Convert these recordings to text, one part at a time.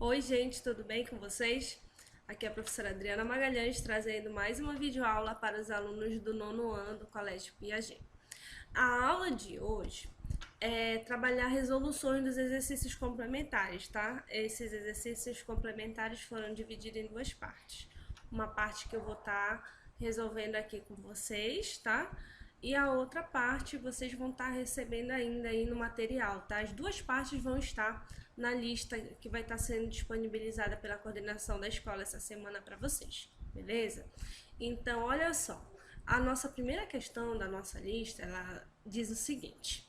Oi, gente, tudo bem com vocês? Aqui é a professora Adriana Magalhães trazendo mais uma videoaula para os alunos do nono ano do Colégio Piaget. A aula de hoje é trabalhar resoluções dos exercícios complementares, tá? Esses exercícios complementares foram divididos em duas partes. Uma parte que eu vou estar resolvendo aqui com vocês, tá? E a outra parte vocês vão estar recebendo ainda aí no material, tá? As duas partes vão estar na lista que vai estar sendo disponibilizada pela coordenação da escola essa semana para vocês, beleza? Então, olha só, a nossa primeira questão da nossa lista, ela diz o seguinte: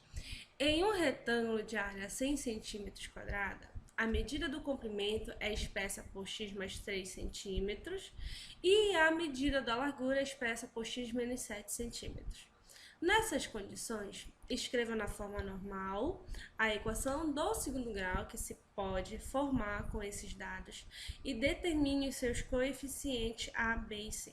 em um retângulo de área 100 centímetros quadrada, a medida do comprimento é expressa por x mais 3 centímetros e a medida da largura é expressa por x menos 7 centímetros. Nessas condições, escreva na forma normal a equação do segundo grau que se pode formar com esses dados e determine os seus coeficientes A, B e C.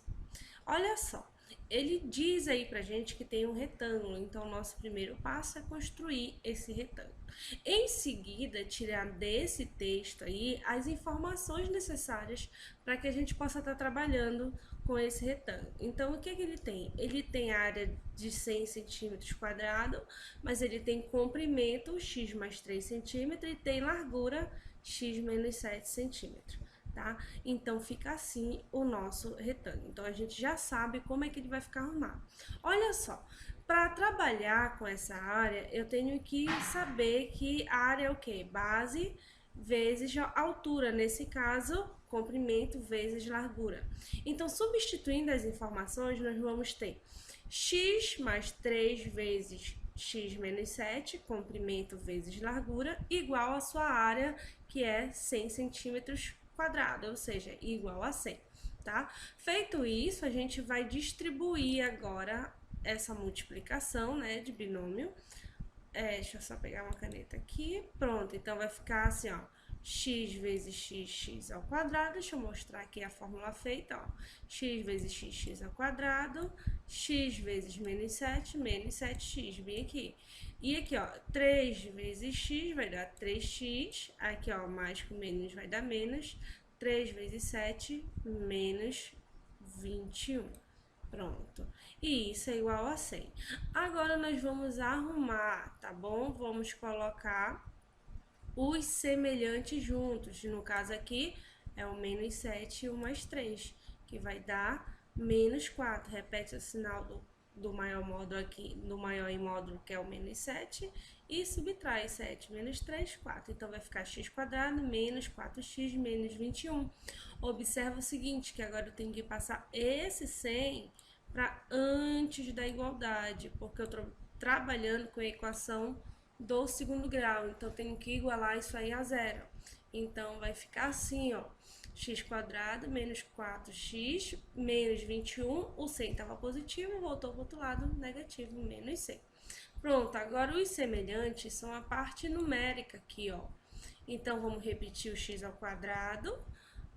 Olha só, ele diz aí pra gente que tem um retângulo, então o nosso primeiro passo é construir esse retângulo. Em seguida, tirar desse texto aí as informações necessárias para que a gente possa estar trabalhando com esse retângulo. Então, o que ele tem? Ele tem área de 100 centímetros quadrados, mas ele tem comprimento x mais 3 centímetros e tem largura x menos 7 centímetros. Tá? Então fica assim o nosso retângulo. Então a gente já sabe como é que ele vai ficar arrumado. Olha só, para trabalhar com essa área, eu tenho que saber que a área é o quê? Base vezes altura, nesse caso, comprimento vezes largura. Então, substituindo as informações, nós vamos ter x mais 3 vezes x menos 7, comprimento vezes largura, igual a sua área, que é 100 centímetros quadrado, ou seja, igual a 100, tá? Feito isso, a gente vai distribuir agora essa multiplicação, né, de binômio. Deixa eu só pegar uma caneta aqui. Pronto, então vai ficar assim, ó, x vezes x, x ao quadrado. Deixa eu mostrar aqui a fórmula feita, ó. X vezes x, x ao quadrado. X vezes menos 7x, bem aqui. E aqui, ó, 3 vezes x vai dar 3x. Aqui, ó, mais com menos vai dar menos. 3 vezes 7, menos 21. Pronto. E isso é igual a 100. Agora nós vamos arrumar, tá bom? Vamos colocar os semelhantes juntos. No caso aqui é o menos 7 e o mais 3, que vai dar menos 4. Repete o sinal do maior módulo aqui, do maior em módulo, que é o menos 7, e subtrai 7 menos 3, 4. Então, vai ficar x quadrado menos 4x menos 21. Observa o seguinte, que agora eu tenho que passar esse 100 para antes da igualdade, porque eu estou trabalhando com a equação do segundo grau, então tenho que igualar isso aí a zero. Então, vai ficar assim, ó, x quadrado menos 4x menos 21, o 100 estava positivo, voltou para o outro lado, negativo, menos 100. Pronto, agora os semelhantes são a parte numérica aqui, ó. Então, vamos repetir o x ao quadrado,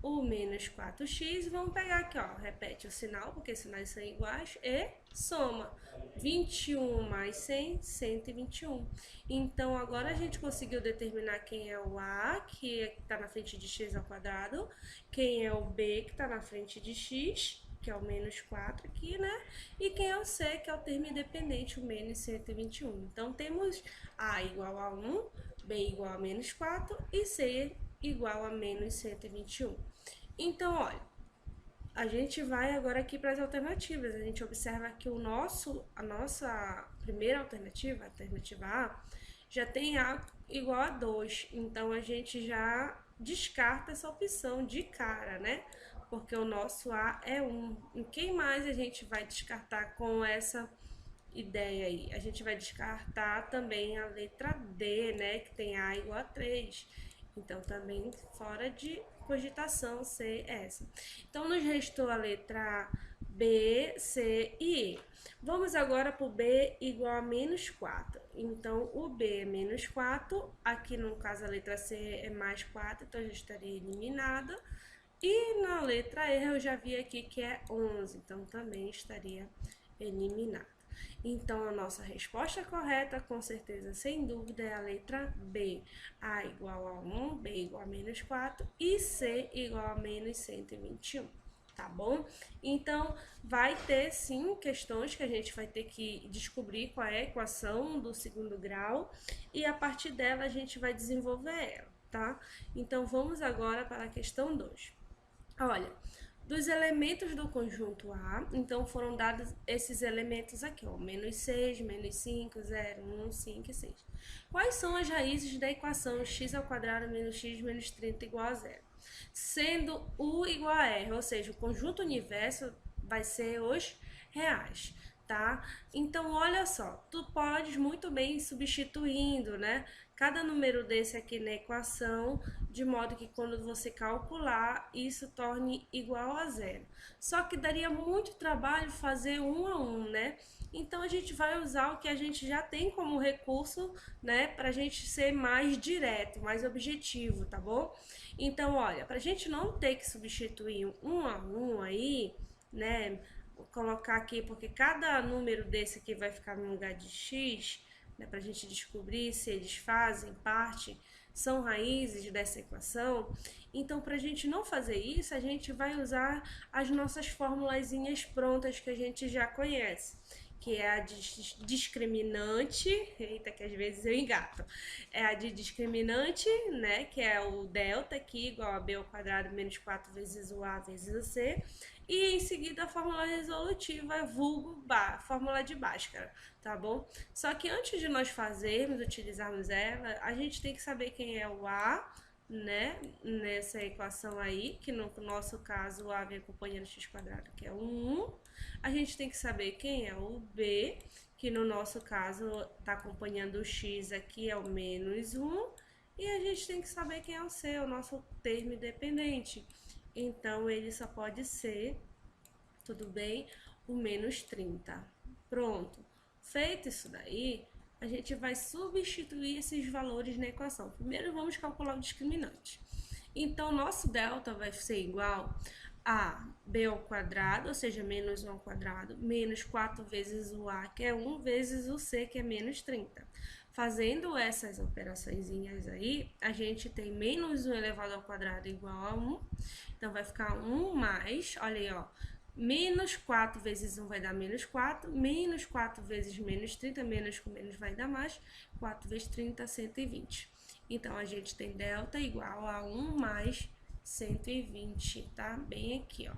o menos 4x, vamos pegar aqui, ó, repete o sinal, porque os sinais são iguais, e soma 21 mais 100, 121. Então, agora a gente conseguiu determinar quem é o A, que está na frente de x ao quadrado, quem é o B, que está na frente de x, que é o menos 4 aqui, né? E quem é o C, que é o termo independente, o menos 121. Então, temos A igual a 1, B igual a menos 4 e C igual a menos 121. Então, olha, a gente vai agora aqui para as alternativas. A gente observa que a nossa primeira alternativa, a alternativa A, já tem A igual a 2. Então, a gente já descarta essa opção de cara, né? Porque o nosso A é 1. E quem mais a gente vai descartar com essa ideia aí? A gente vai descartar também a letra D, né? Que tem A igual a 3. Então, também fora de cogitação ser essa. Então, nos restou a letra B, C e E. Vamos agora para o B igual a menos 4. Então, o B é menos 4. Aqui, no caso, a letra C é mais 4, então já estaria eliminada. E na letra E eu já vi aqui que é 11, então também estaria eliminada. Então, a nossa resposta correta, com certeza, sem dúvida, é a letra B. A igual a 1, B igual a menos 4 e C igual a menos 121. Tá bom? Então, vai ter sim questões que a gente vai ter que descobrir qual é a equação do segundo grau e a partir dela a gente vai desenvolver ela, tá? Então, vamos agora para a questão 2. Olha, dos elementos do conjunto A, então foram dados esses elementos aqui, ó, menos 6, menos 5, 0, 1, 5 e 6. Quais são as raízes da equação x ao quadrado menos x menos 30 igual a 0? Sendo U igual a R, ou seja, o conjunto universo vai ser os reais, tá? Então, olha só, tu podes muito bem ir substituindo, né? Cada número desse aqui na equação, de modo que quando você calcular, isso torne igual a 0. Só que daria muito trabalho fazer um a um, né? Então, a gente vai usar o que a gente já tem como recurso, né? Pra gente ser mais direto, mais objetivo, tá bom? Então, olha, pra gente não ter que substituir um a um aí, né? Vou colocar aqui, porque cada número desse aqui vai ficar no lugar de x, né, para a gente descobrir se eles fazem parte, são raízes dessa equação. Então, para a gente não fazer isso, a gente vai usar as nossas formulazinhas prontas que a gente já conhece, que é a de discriminante, eita que às vezes eu engato, é a de discriminante, né, que é o delta aqui igual a b ao quadrado menos 4 vezes o a vezes o c, e em seguida a fórmula resolutiva, vulgo fórmula de Bhaskara, tá bom? Só que antes de nós utilizarmos ela, a gente tem que saber quem é o a, né, nessa equação aí, que no nosso caso o a vem acompanhando x quadrado, que é o 1. A gente tem que saber quem é o b, que no nosso caso está acompanhando o x aqui, é o menos 1. E a gente tem que saber quem é o c, o nosso termo independente. Então, ele só pode ser, tudo bem, o menos 30. Pronto. Feito isso daí, a gente vai substituir esses valores na equação. Primeiro, vamos calcular o discriminante. Então, nosso delta vai ser igual a b ao quadrado, ou seja, menos 1 ao quadrado, menos 4 vezes o a, que é 1, vezes o c, que é menos 30. Fazendo essas operaçõezinhas aí, a gente tem menos 1 elevado ao quadrado igual a 1. Então, vai ficar 1 mais, olha aí, ó, menos 4 vezes 1 vai dar menos 4, menos 4 vezes menos 30, menos com menos vai dar mais, 4 vezes 30, 120. Então, a gente tem delta igual a 1 mais 120, tá? Bem aqui, ó.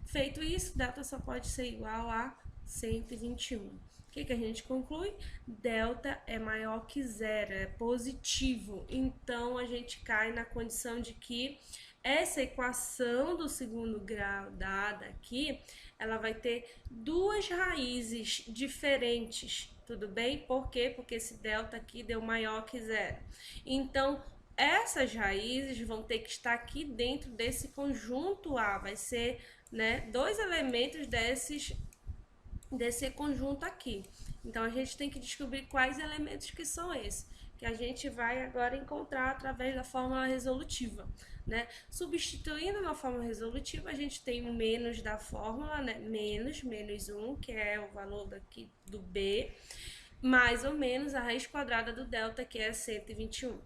Feito isso, delta só pode ser igual a 121. O que a gente conclui? Delta é maior que zero, é positivo. Então, a gente cai na condição de que essa equação do segundo grau dada aqui, ela vai ter duas raízes diferentes, tudo bem? Por quê? Porque esse delta aqui deu maior que zero. Então, essas raízes vão ter que estar aqui dentro desse conjunto A, vai ser, né, dois elementos desse conjunto aqui. Então, a gente tem que descobrir quais elementos que são esses, que a gente vai agora encontrar através da fórmula resolutiva, né? Substituindo na fórmula resolutiva, a gente tem o menos da fórmula, né? Menos 1, que é o valor daqui do B, mais ou menos a raiz quadrada do delta, que é 121,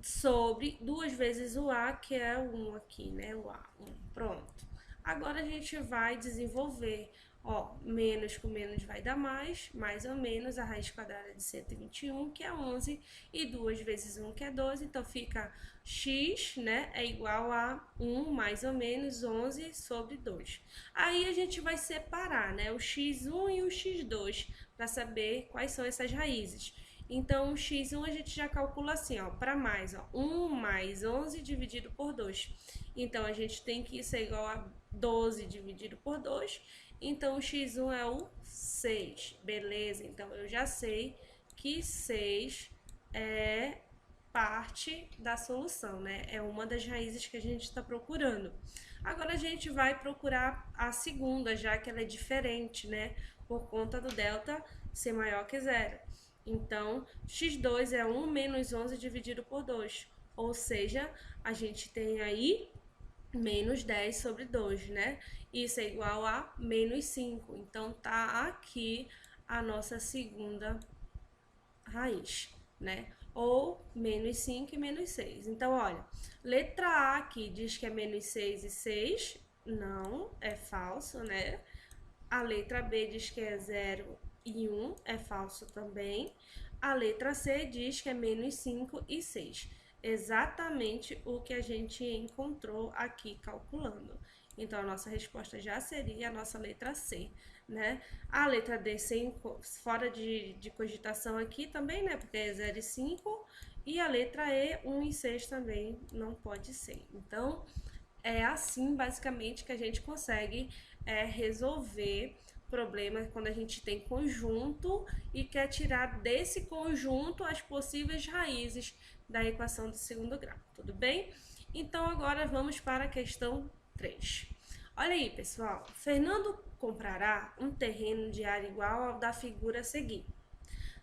sobre 2 vezes o A, que é o 1 aqui, né? O A, 1. Pronto. Agora a gente vai desenvolver, ó, menos com menos vai dar mais ou menos a raiz quadrada de 121, que é 11, e 2 vezes 1, que é 12, então fica x, né, é igual a 1 mais ou menos 11 sobre 2. Aí a gente vai separar, né, o x1 e o x2, para saber quais são essas raízes. Então, o x1 a gente já calcula assim, ó, para mais, ó, 1 mais 11 dividido por 2. Então, a gente tem que isso é igual a 12 dividido por 2. Então, o x1 é o 6. Beleza? Então, eu já sei que 6 é parte da solução, né? É uma das raízes que a gente está procurando. Agora, a gente vai procurar a segunda, já que ela é diferente, né? Por conta do delta ser maior que zero. Então, x2 é 1 menos 11 dividido por 2. Ou seja, a gente tem aí menos 10 sobre 2, né? Isso é igual a menos 5. Então, tá aqui a nossa segunda raiz, né? Ou menos 5 e menos 6. Então, olha, letra A aqui diz que é menos 6 e 6. Não, é falso, né? A letra B diz que é 0 e 1. É falso também. A letra C diz que é menos 5 e 6. Exatamente o que a gente encontrou aqui calculando. Então, a nossa resposta já seria a nossa letra C, né? A letra D fora de cogitação aqui também, né? Porque é 0 e 5. E a letra E, 1 e 6 também não pode ser. Então, é assim, basicamente, que a gente consegue resolver problemas quando a gente tem conjunto e quer tirar desse conjunto as possíveis raízes da equação do segundo grau, tudo bem? Então, agora vamos para a questão 3. Olha aí, pessoal. Fernando comprará um terreno de área igual ao da figura a seguir.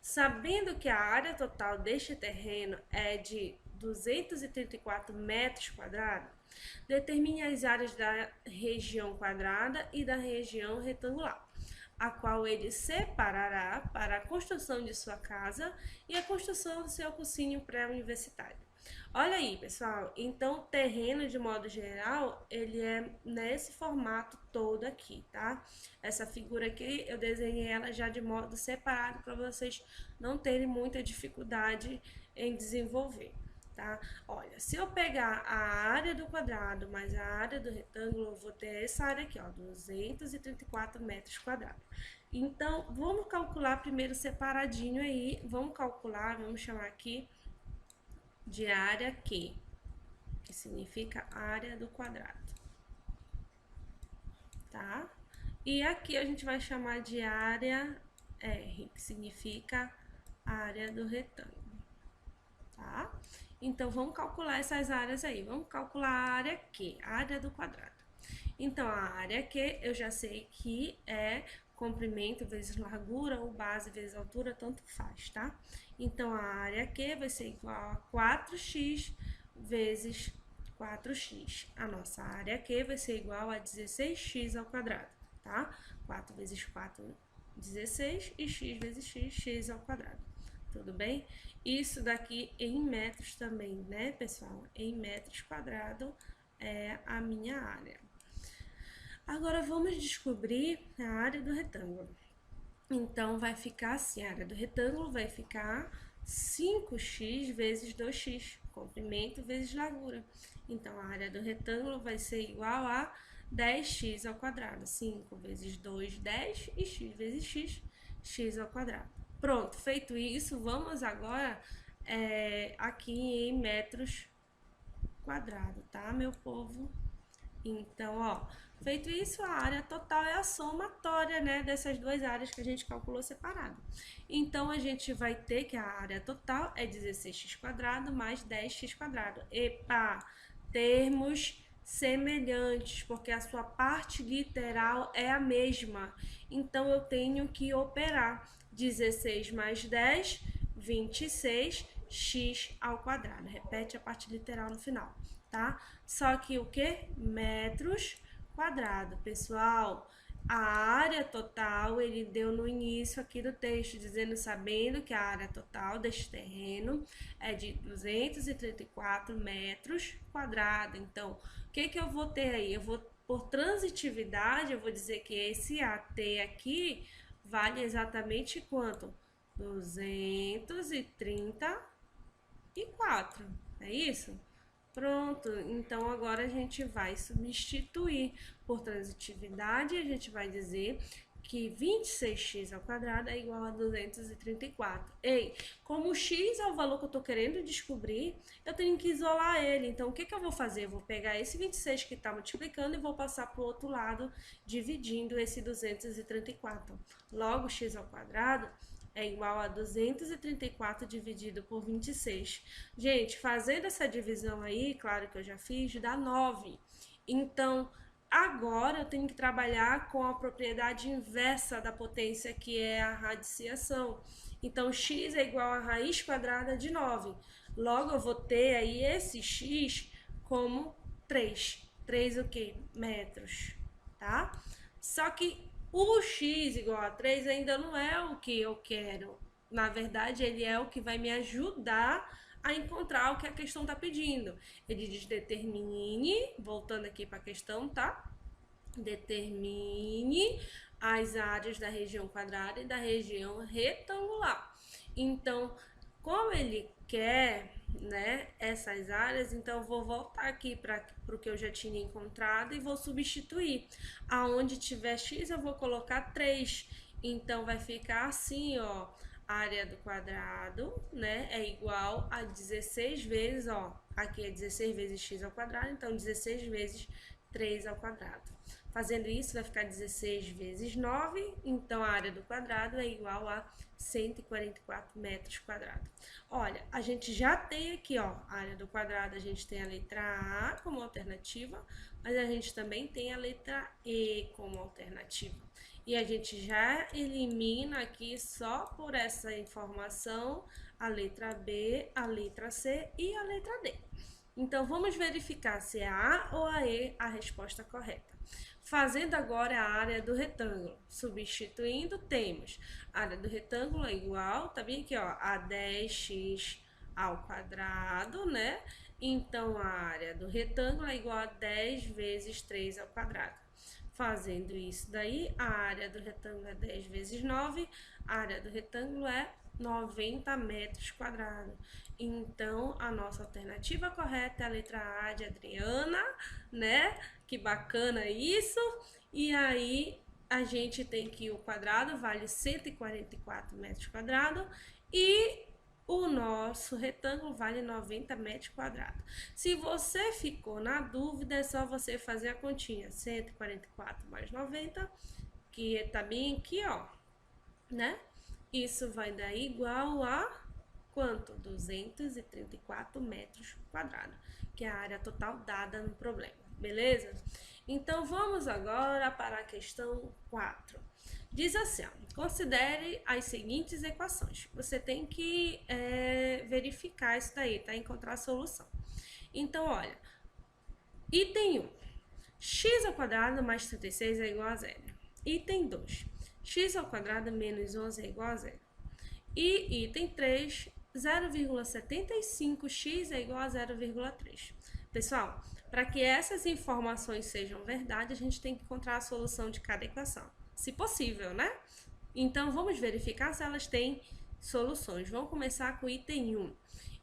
Sabendo que a área total deste terreno é de 234 metros quadrados, determine as áreas da região quadrada e da região retangular, a qual ele separará para a construção de sua casa e a construção do seu cursinho pré-universitário. Olha aí, pessoal, então o terreno, de modo geral, ele é nesse formato todo aqui, tá? Essa figura aqui, eu desenhei ela já de modo separado para vocês não terem muita dificuldade em desenvolver, tá? Olha, se eu pegar a área do quadrado mais a área do retângulo, eu vou ter essa área aqui, ó, 234 metros quadrados. Então, vamos calcular primeiro separadinho aí, vamos chamar aqui de área Q, que significa área do quadrado, tá? E aqui a gente vai chamar de área R, que significa área do retângulo, tá? Então, vamos calcular essas áreas aí. Vamos calcular a área Q, a área do quadrado. Então, a área Q eu já sei que é comprimento vezes largura ou base vezes altura, tanto faz, tá? Então, a área Q vai ser igual a 4x vezes 4x. A nossa área Q vai ser igual a 16x ao quadrado, tá? 4 vezes 4, 16, e x vezes x, x ao quadrado. Tudo bem? Isso daqui em metros também, né, pessoal? Em metros quadrados é a minha área. Agora, vamos descobrir a área do retângulo. Então, vai ficar assim, a área do retângulo vai ficar 5x vezes 2x, comprimento vezes largura. Então, a área do retângulo vai ser igual a 10x ao quadrado. 5 vezes 2, 10, e x vezes x, x ao quadrado. Pronto, feito isso, vamos agora aqui em metros quadrados, tá, meu povo? Então, ó, feito isso, a área total é a somatória, né, dessas duas áreas que a gente calculou separado. Então, a gente vai ter que a área total é 16x quadrado mais 10x quadrado. Epa, termos semelhantes, porque a sua parte literal é a mesma. Então, eu tenho que operar 16 mais 10, 26, x ao quadrado. Repete a parte literal no final, tá? Só que o que? Metros quadrado. Pessoal, a área total, ele deu no início aqui do texto, dizendo, sabendo que a área total deste terreno é de 234 metros quadrados. Então, o que eu vou ter aí? Eu vou, por transitividade, eu vou dizer que esse AT aqui vale exatamente quanto? 234, é isso? Pronto, então agora a gente vai substituir por transitividade, a gente vai dizer que 26x ao quadrado é igual a 234. Ei, como o x é o valor que eu estou querendo descobrir, eu tenho que isolar ele. Então, o que eu vou fazer? Eu vou pegar esse 26 que está multiplicando e vou passar para o outro lado, dividindo esse 234. Logo, x ao quadrado é igual a 234 dividido por 26. Gente, fazendo essa divisão aí, claro que eu já fiz, dá 9. Então, agora eu tenho que trabalhar com a propriedade inversa da potência, que é a radiciação. Então, x é igual a raiz quadrada de 9. Logo, eu vou ter aí esse x como 3. 3 o quê? Metros, tá? Só que O x igual a 3 ainda não é o que eu quero. Na verdade, ele é o que vai me ajudar a encontrar o que a questão está pedindo. Ele diz determine, voltando aqui para a questão, tá? Determine as áreas da região quadrada e da região retangular. Então, como ele quer, né, essas áreas, então eu vou voltar aqui para o que eu já tinha encontrado e vou substituir. Aonde tiver x, eu vou colocar 3. Então, vai ficar assim, ó. A área do quadrado, né, é igual a 16 vezes, ó. Aqui é 16 vezes x ao quadrado, então 16 vezes 3 ao quadrado. Fazendo isso, vai ficar 16 vezes 9, então a área do quadrado é igual a 144 metros quadrados. Olha, a gente já tem aqui, ó, a área do quadrado, a gente tem a letra A como alternativa, mas a gente também tem a letra E como alternativa. E a gente já elimina aqui, só por essa informação, a letra B, a letra C e a letra D. Então, vamos verificar se é a A ou a E a resposta correta. Fazendo agora a área do retângulo. Substituindo, temos a área do retângulo é igual, tá bem aqui, ó, a 10x ao quadrado, né? Então, a área do retângulo é igual a 10 vezes 3 ao quadrado. Fazendo isso daí, a área do retângulo é 10 vezes 9, a área do retângulo é 90 metros quadrados. Então, a nossa alternativa correta é a letra A de Adriana, né? Que bacana isso. E aí, a gente tem que o quadrado vale 144 metros quadrados e o nosso retângulo vale 90 metros quadrados. Se você ficou na dúvida, é só você fazer a continha. 144 mais 90, que tá bem aqui, ó, né? Isso vai dar igual a quanto? 234 metros quadrados, que é a área total dada no problema, beleza? Então, vamos agora para a questão 4. Diz assim, ó, considere as seguintes equações. Você tem que verificar isso daí, tá? Encontrar a solução. Então, olha, item 1, x ao quadrado mais 36 é igual a 0. Item 2, x ao quadrado menos 11 é igual a 0. E item 3, 0,75x é igual a 0,3. Pessoal, para que essas informações sejam verdade, a gente tem que encontrar a solução de cada equação, se possível, né? Então, vamos verificar se elas têm soluções. Vamos começar com o item 1.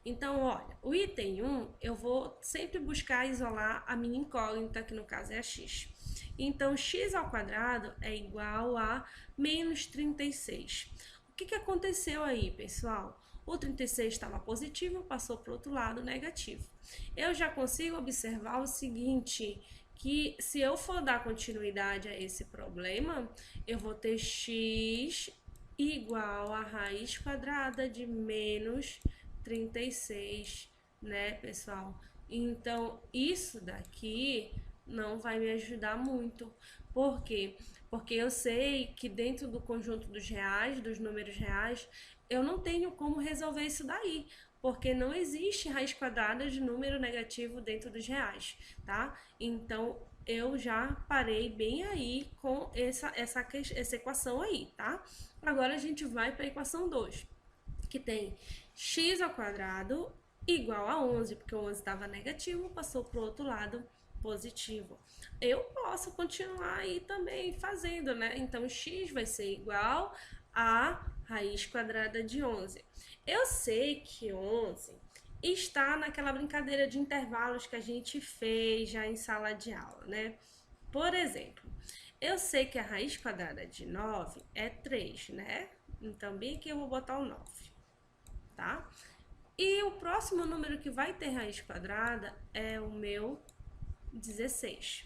Então, olha, o item 1, eu vou sempre buscar isolar a minha incógnita, que no caso é a x. Então, x ao quadrado é igual a menos 36. O que aconteceu aí, pessoal? O 36 estava positivo, passou para o outro lado negativo. Eu já consigo observar o seguinte, que se eu for dar continuidade a esse problema, eu vou ter x igual a raiz quadrada de menos 36, né, pessoal? Então, isso daqui não vai me ajudar muito. Por quê? Porque eu sei que dentro do conjunto dos reais, dos números reais, eu não tenho como resolver isso daí, porque não existe raiz quadrada de número negativo dentro dos reais, tá? Então, eu já parei bem aí com essa equação aí, tá? Agora, a gente vai para a equação 2, que tem x ao quadrado igual a 11, porque o 11 estava negativo, passou para o outro lado positivo. Eu posso continuar aí também fazendo, né? Então, x vai ser igual a raiz quadrada de 11. Eu sei que 11 está naquela brincadeira de intervalos que a gente fez já em sala de aula, né? Por exemplo, eu sei que a raiz quadrada de 9 é 3, né? Então, bem aqui eu vou botar o 9, tá? E o próximo número que vai ter raiz quadrada é o meu 16,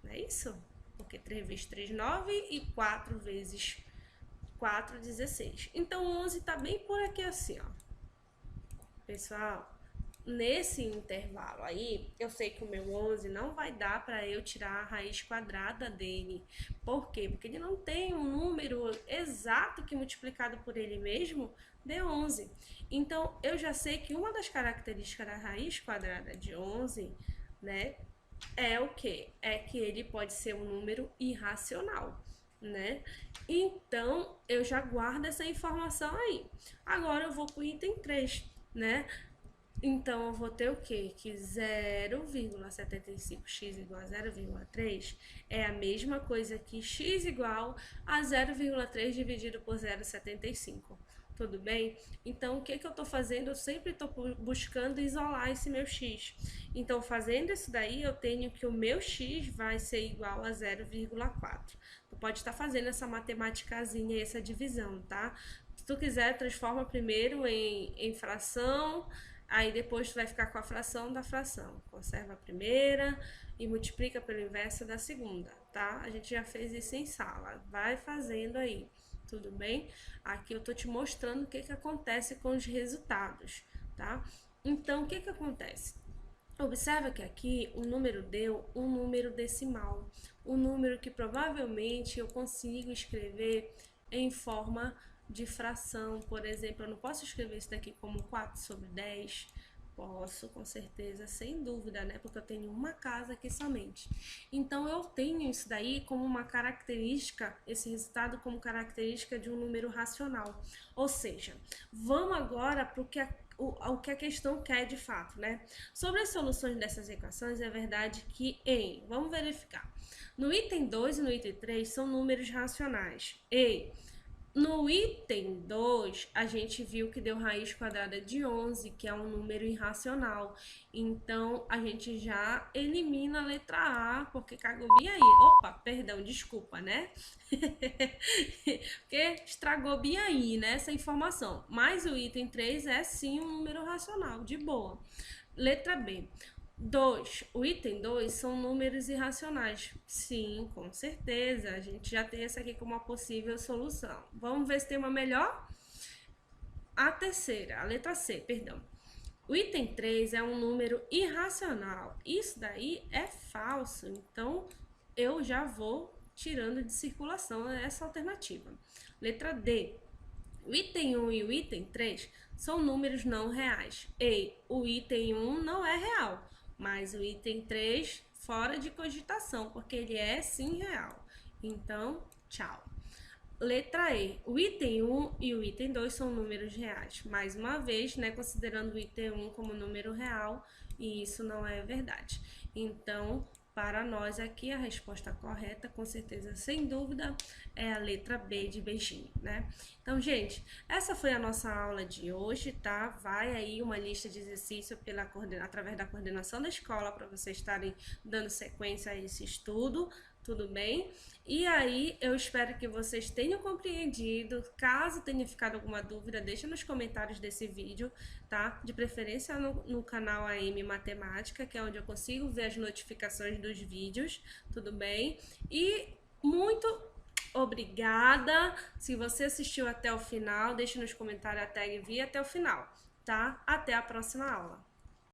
não é isso? Porque 3 vezes 3, 9 e 4 vezes 4, 16. Então, 11 tá bem por aqui assim, ó. Pessoal, nesse intervalo aí, eu sei que o meu 11 não vai dar para eu tirar a raiz quadrada dele. Por quê? Porque ele não tem um número exato que multiplicado por ele mesmo dê 11. Então, eu já sei que uma das características da raiz quadrada de 11, né, é o quê? É que ele pode ser um número irracional. né? Então, eu já guardo essa informação aí. Agora eu vou para o item 3, né? Então, eu vou ter o quê? Que 0,75x igual a 0,3 é a mesma coisa que x igual a 0,3 dividido por 0,75. Tudo bem? Então, o que eu estou fazendo? Eu sempre estou buscando isolar esse meu x. Então, fazendo isso daí, eu tenho que o meu x vai ser igual a 0,4. Tu pode estar fazendo essa matemáticazinha, essa divisão, tá? Se tu quiser, transforma primeiro em fração, aí depois tu vai ficar com a fração da fração. Conserva a primeira e multiplica pelo inverso da segunda, tá? A gente já fez isso em sala. Vai fazendo aí, tudo bem? Aqui eu tô te mostrando o que acontece com os resultados, tá? Então, o que acontece? Observa que aqui o número deu um número decimal, um número que provavelmente eu consigo escrever em forma de fração. Por exemplo, eu não posso escrever isso daqui como 4/10. Posso, com certeza, sem dúvida, né? Porque eu tenho uma casa aqui somente. Então, eu tenho isso daí como uma característica, esse resultado como característica de um número racional. Ou seja, vamos agora para o que a questão quer de fato, né? Sobre as soluções dessas equações, é verdade que vamos verificar. No item 2 e no item 3 são números racionais. No item 2, a gente viu que deu raiz quadrada de 11, que é um número irracional. Então, a gente já elimina a letra A, porque cagou bem aí. Opa, perdão, desculpa, né? Porque estragou bem aí, né, essa informação. Mas o item 3 é sim um número racional, de boa. Letra B. 2. O item 2 são números irracionais. Sim, com certeza. A gente já tem essa aqui como uma possível solução. Vamos ver se tem uma melhor? A terceira, a letra C, perdão. O item 3 é um número irracional. Isso daí é falso. Então, eu já vou tirando de circulação essa alternativa. Letra D. O item 1 e o item 3 são números não reais. O item 1 não é real, mas o item 3 fora de cogitação, porque ele é sim real. Então, tchau. Letra E. O item 1 e o item 2 são números reais. Mais uma vez, né, considerando o item 1 como número real, e isso não é verdade. Então, para nós aqui, a resposta correta, com certeza, sem dúvida, é a letra B de beijinho, né? Então, gente, essa foi a nossa aula de hoje, tá? Vai aí uma lista de exercício através da coordenação da escola para vocês estarem dando sequência a esse estudo, tudo bem? E aí, eu espero que vocês tenham compreendido. Caso tenha ficado alguma dúvida, deixa nos comentários desse vídeo, tá? De preferência no canal AM Matemática, que é onde eu consigo ver as notificações dos vídeos, tudo bem? E muito obrigada! Se você assistiu até o final, deixa nos comentários a tag vi até o final, tá? Até a próxima aula!